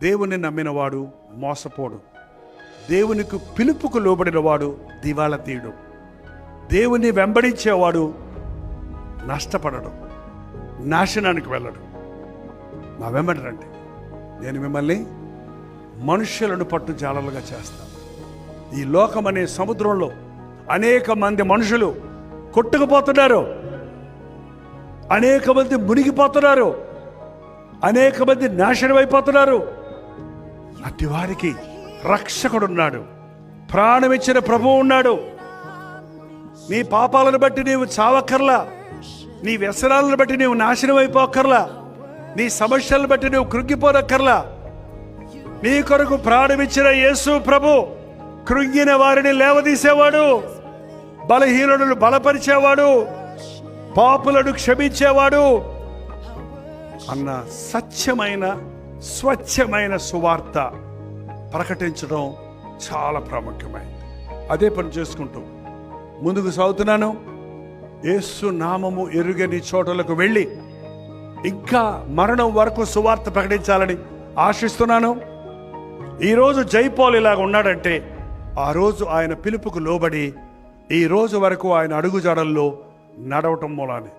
దేవుని నమ్మినవాడు మోసపోడు, దేవునికి పిలుపుకు లోబడినవాడు దివాళా తీయడు, దేవుని వెంబడించేవాడు నష్టపడడు, నాశనానికి వెళ్ళడు. నా వెంబడి రండి, నేను మిమ్మల్ని మనుష్యులను పట్టు జాలలుగా చేస్తాను. ఈ లోకం అనే సముద్రంలో అనేక మంది మనుషులు కొట్టుకుపోతున్నారు, అనేక మంది మునిగిపోతున్నారు, అనేక మంది నాశనం అయిపోతున్నారు. అట్టి వారికి రక్షకుడున్నాడు, ప్రాణమిచ్చిన ప్రభువు ఉన్నాడు. నీ పాపాలను బట్టి నీవు చావక్కర్లా, నీ వ్యసనాలను బట్టి నీవు నాశనం అయిపోక్కర్లా, నీ సమస్యలను బట్టి నువ్వు కృంగిపోనక్కర్లా. నీ కొరకు ప్రాణమిచ్చిన యేసు ప్రభు కృంగిన వారిని లేవదీసేవాడు, బలహీనులను బలపరిచేవాడు, పాపులను క్షమించేవాడు అన్న సత్యమైన స్వచ్ఛమైన సువార్త ప్రకటించడం చాలా ప్రాముఖ్యమైనది. అదే పని చేసుకుంటూ ముందుకు సాగుతున్నాను. యేసు నామము ఎరుగని చోటలకు వెళ్ళి ఇంకా మరణం వరకు సువార్త ప్రకటించాలని ఆశిస్తున్నాను. ఈరోజు జైపాల్ ఇలాగ ఉన్నాడంటే ఆ రోజు ఆయన పిలుపుకు లోబడి ఈ రోజు వరకు ఆయన అడుగుజాడల్లో నడవటం మూలానే.